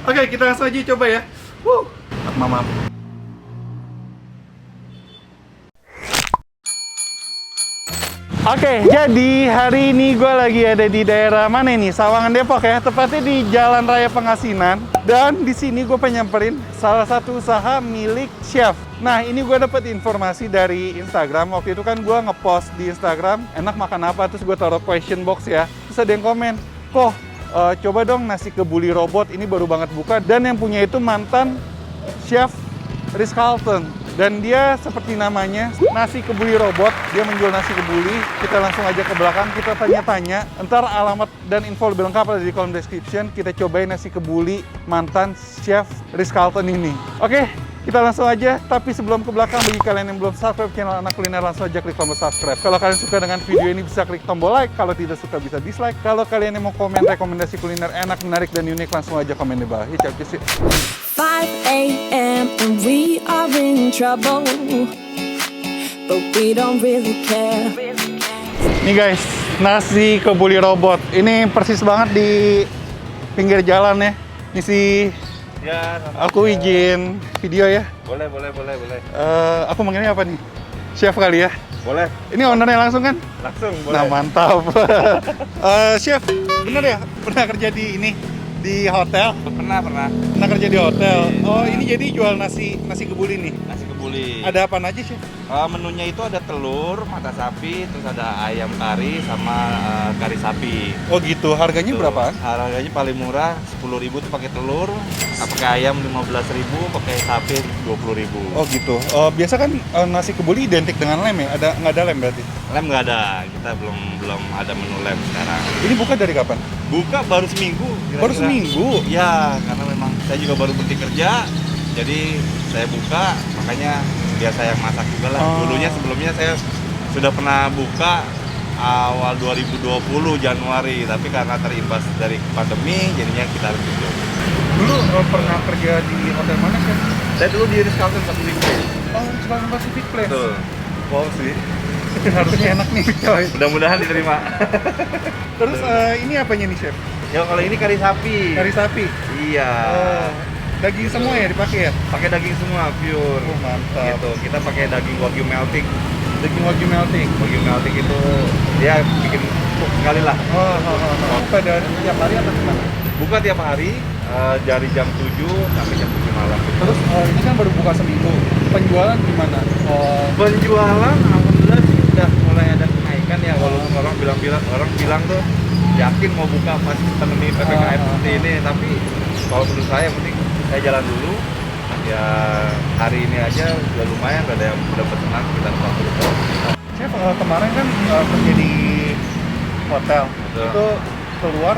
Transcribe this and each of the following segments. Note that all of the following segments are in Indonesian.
Oke, kita langsung aja coba ya. Wuh, mama. Oke, jadi hari ini gue lagi ada di daerah mana nih? Sawangan Depok ya, tepatnya di Jalan Raya Pengasinan. Dan di sini gue pengen nyamperin salah satu usaha milik chef. Nah, ini gue dapet informasi dari Instagram. Waktu itu kan gue ngepost di Instagram, enak makan apa? Terus gue taruh question box ya. Terus ada yang komen, kok coba dong nasi kebuli robot, ini baru banget buka. Dan yang punya itu mantan chef Ritz Carlton. Dan dia seperti namanya, nasi kebuli robot. Dia menjual nasi kebuli. Kita langsung aja ke belakang, kita tanya-tanya. Ntar alamat dan info lebih lengkap ada di kolom description. Kita cobain nasi kebuli mantan chef Ritz Carlton ini. Oke, kita langsung aja. Tapi sebelum ke belakang, bagi kalian yang belum subscribe channel Anak Kuliner, langsung aja klik tombol subscribe. Kalau kalian suka dengan video ini, bisa klik tombol like. Kalau tidak suka, bisa dislike. Kalau kalian yang mau komen rekomendasi kuliner enak, menarik, dan unik, langsung aja komen di bawah. Check this out. 5 a.m. and we are in trouble, but we don't really care. Nih guys, nasi kebuli robot. Ini persis banget di pinggir jalan ya. Ini sih, Ya, aku izin video ya. boleh. Aku manggilnya apa nih? Chef kali ya? Boleh, Ini ownernya langsung kan? langsung boleh. Nah, mantap. Chef, bener ya? Pernah kerja di ini? Di hotel? Pernah. Pernah kerja di hotel? Oh, ini jadi jual nasi kebuli nih? Nasi kebuli. Ada apa aja, Chef? Menunya itu ada telur, mata sapi, terus ada ayam kari sama kari sapi. Oh gitu, harganya Tuh, berapaan? Harganya paling murah 10.000 tuh pakai telur, pakai ayam 15.000, pakai sapi 20.000. Oh gitu. Biasa kan nasi kebuli identik dengan lem ya? Nggak ada lem berarti? Lem nggak ada, kita belum ada menu lem sekarang. Ini buka dari kapan? Buka baru seminggu. kira-kira. Baru seminggu? Ya, karena memang saya juga baru berhenti kerja, jadi saya buka, makanya biar saya masak juga lah. Oh. Sebelumnya saya sudah pernah buka awal 2020 Januari, tapi karena terimbas dari pandemi, jadinya kita harus tutup. Dulu pernah kerja di hotel mana, Chef? Saya dulu di Ritz Carlton Pacific Place. Oh, Selatan Pacific Place. Betul. Wow sih. Harusnya enak nih, coy. Mudah-mudahan diterima. Terus ini apanya nih, Chef? Ya kalau ini kari sapi. Kari sapi? Iya. Oh, daging semua ya dipakai ya? Pakai daging semua pure. Oh, mantap. Gitu. Kita pakai daging wagyu melting. Daging wagyu melting? Wagyu melting itu dia bikin empuk sekali lah. Oh. Pada tiap hari atau gimana? Buka tiap hari dari jam 7 sampai jam 7 malam. Terus ini kan baru buka seminggu. Penjualan gimana? Penjualan alhamdulillah sih udah mulai ada kenaikan ya, walaupun orang bilang tuh yakin mau buka pas pandemi PPKM seperti ini, tapi kalau menurut saya yang penting saya jalan dulu. Ya hari ini aja udah lumayan, udah ada yang udah pesanan sekitar 40. Chef, kemarin kan kerja di hotel. Betul. Itu keluar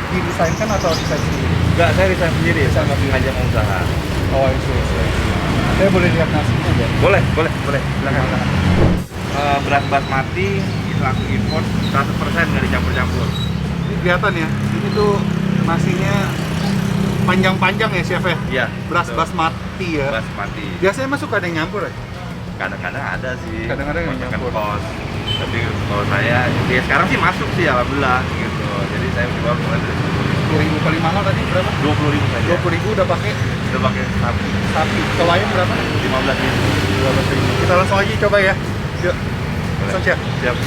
didesainkan atau desain sendiri? Enggak, saya resign sendiri, saya nggak ngajak mau usaha. Oh, itu. Saya boleh lihat nasinya ya? Boleh. Silakan. Beras basmati itu langsung import 100%, nggak dicampur-campur. Ini kelihatan ya, ini tuh nasinya panjang-panjang ya, Chef ya? Iya. Beras betul. basmati ya? Basmati. Biasanya masuk ada yang nyampur ya? Kadang-kadang ada sih. Kadang-kadang yang masakan nyampur. kos. Tapi kalau saya, ya sekarang sih masuk sih alhamdulillah gitu. Jadi saya jual mulai dari 10.000 paling mahal tadi berapa? 20.000 saja. 20.000 udah pakai Udah pakai sapi. sapi. Kalau ayam berapa? 15.000. 12.000. Kita langsung aja coba ya. Yuk. Langsung, Chef. Siap.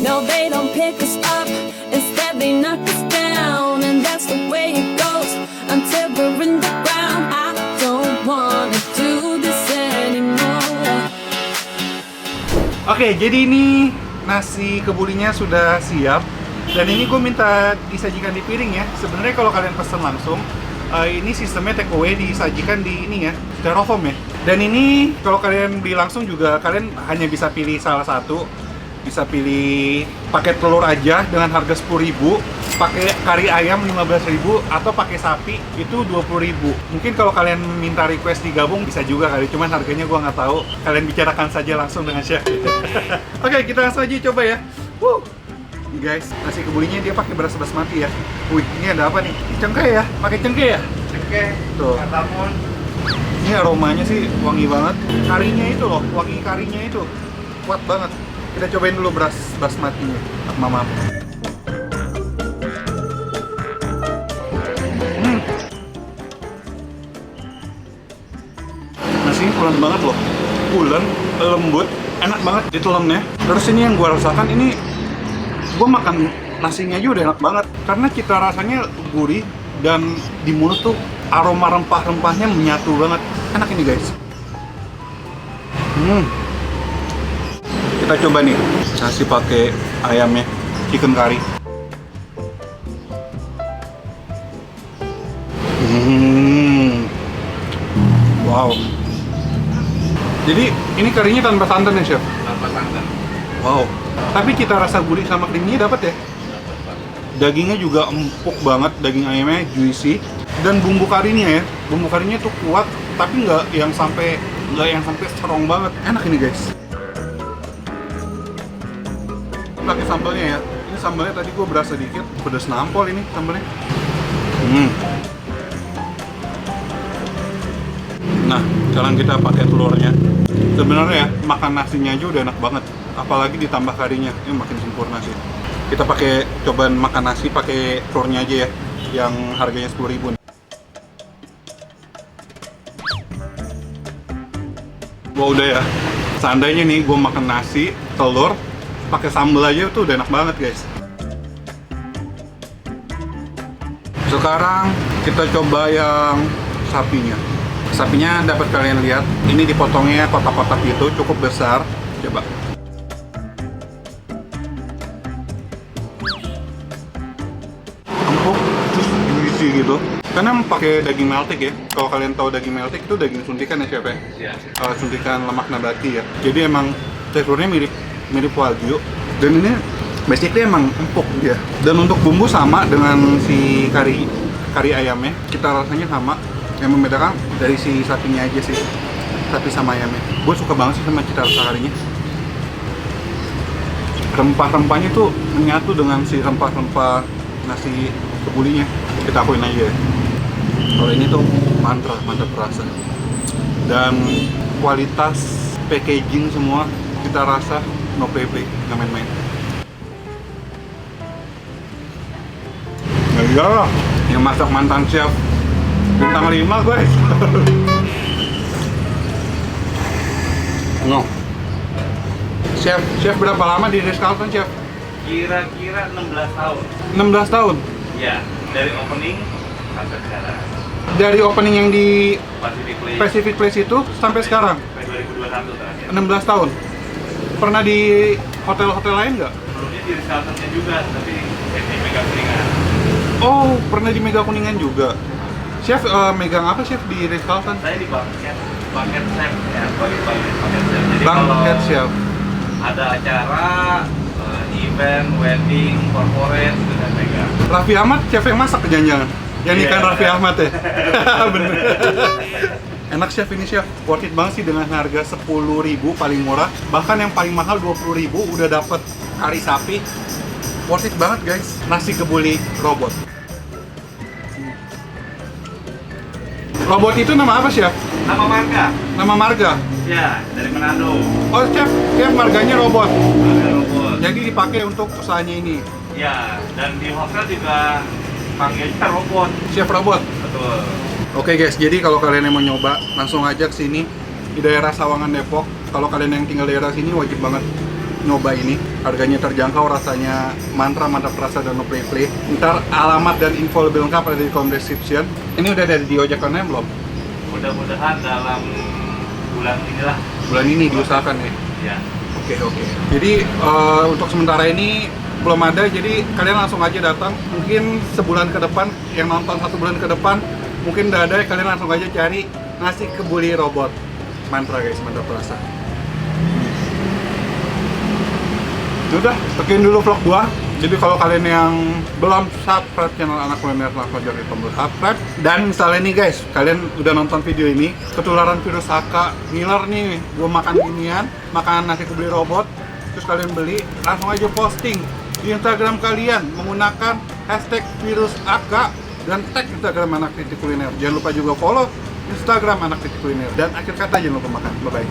No, they don't pick us up, instead they knock us down, and that's the way it goes until we're in the ground. I don't wanna do this anymore. Oke, jadi ini nasi kebulinya sudah siap. Dan ini gue minta disajikan di piring ya. Sebenarnya kalau kalian pesen langsung, ini sistemnya take away, disajikan di ini ya, styrofoam ya. Dan ini kalau kalian beli langsung juga kalian hanya bisa pilih salah satu. Bisa pilih pakai telur aja dengan harga 10.000, pakai kari ayam 15.000, atau pakai sapi itu 20.000. Mungkin kalau kalian minta request digabung bisa juga kali, cuman harganya gua nggak tahu. Kalian bicarakan saja langsung dengan chef. Oke, kita langsung aja coba ya. Nih guys, nasi kebulinya dia pakai beras basmati ya. Wih, ini ada apa nih? Cengkeh ya? Pakai cengkeh ya? Cengkeh. Tuh. Katamun. Ini aromanya sih wangi banget. Karinya itu loh, wangi karinya itu kuat banget. Kita cobain dulu beras basmatinya, mama. pulen banget loh. Pulen, lembut, enak banget ditelennya. Terus ini yang gua rasakan ini, gua makan nasinya aja udah enak banget karena cita rasanya gurih dan di mulut tuh aroma rempah-rempahnya menyatu banget. Enak ini guys. Kita coba nih nasi pakai ayamnya, chicken curry. Wow. Jadi ini karinya tanpa santan ya chef? Tanpa santan. Wow. Tapi cita rasa gurih sama creamy dapat ya? Dagingnya juga empuk banget, daging ayamnya juicy. Dan bumbu karinya ya, bumbu karinya tuh kuat, tapi nggak yang sampai strong banget. Enak ini guys. Pakai sambalnya ya. Ini sambalnya tadi gue berasa dikit, pedas nampol ini sambalnya. Nah, sekarang kita pakai telurnya. Sebenarnya ya, makan nasinya aja udah enak banget. Apalagi ditambah karinya, ini makin sempurna sih. Kita cobaan makan nasi pakai telurnya aja ya, yang harganya 10.000. Wah udah ya, seandainya nih gue makan nasi, telur, pakai sambal aja tuh udah enak banget guys. Sekarang kita coba yang sapinya. Sapinya dapat kalian lihat, ini dipotongnya kotak-kotak gitu, cukup besar. Coba. Empuk, juicy gitu. Karena pakai daging meltik ya. Kalau kalian tahu daging meltik itu daging suntikan ya chef ya? Iya. Suntikan lemak nabati ya. Jadi emang teksturnya mirip wagyu. Dan ini basically emang empuk dia. Dan untuk bumbu sama dengan si kari ayamnya, kita rasanya sama. Yang membedakan dari si sapinya aja sih, sapi sama ayamnya. Gue suka banget sih sama cita rasa karinya. Rempah-rempahnya tuh menyatu dengan si rempah-rempah nasi kebulinya. Kita akuin aja ya. Kalau ini tuh mantap rasa. Dan kualitas packaging semua kita rasa no play, nggak main-main. Ya iyalah, yang masak mantan chef bintang 5 guys. No. Chef berapa lama di Ritz-Carlton chef? Kira-kira 16 tahun. 16 tahun? Ya, dari opening sampai sekarang. Dari opening yang di Pacific Place Pacific Place itu sampai sekarang? sampai 2021 terakhir. 16 tahun? Pernah di hotel-hotel lain nggak? Sebelumnya di Ritz-Carlton-nya juga, tapi di Mega Kuningan. Oh, pernah di Mega Kuningan juga? Chef megang apa chef di Ritz-Carlton? Saya di bucket chef ya, bucket chef. Jadi Bucket kalau chef. ada acara, event, wedding, corporate, sudah megang. Raffi Ahmad chef yang masak kejanjangan? Yang nikahin Iya. Raffi Ahmad ya? Bener. Enak chef ini chef, worth it banget sih dengan harga 10.000 paling murah. Bahkan yang paling mahal 20.000 udah dapet kari sapi. Worth it banget guys. Nasi kebuli robot. Robot itu nama apa chef? Nama marga? Nama marga? Ya, dari Manado. Oh chef marganya robot. Marga robot. Jadi dipakai untuk usahanya ini. Ya, dan di hotel juga panggilnya robot. Chef robot. Betul. Oke guys, jadi kalau kalian yang mau nyoba, langsung aja ke sini di daerah Sawangan Depok. Kalau kalian yang tinggal daerah sini wajib banget nyoba ini. Harganya terjangkau, rasanya mantap rasa dan no play. Ntar alamat dan info lebih lengkap ada di kolom description. Ini udah ada di ojek online belum? Mudah-mudahan dalam bulan inilah. Bulan ini diusahakan ya. Ya. Oke. Jadi untuk sementara ini belum ada, jadi kalian langsung aja datang. Mungkin sebulan ke depan, yang nonton 1 bulan ke depan, mungkin udah ada, kalian langsung aja cari nasi kebuli robot. Mantra guys, mantap rasa. Udah, sekian dulu vlog gua. Jadi kalau kalian yang belum subscribe channel Anak Kuliner, langsung aja tombol subscribe. Dan misalnya nih guys, kalian udah nonton video ini, ketularan virus HK, ngiler nih, gua makan ginian, makan nasi kebuli robot, terus kalian beli, langsung aja posting di Instagram kalian menggunakan hashtag virus HK dan tag Instagram Anak Titik Kuliner. Jangan lupa juga follow Instagram Anak Titik Kuliner. Dan akhir kata jangan lupa makan. Bye bye.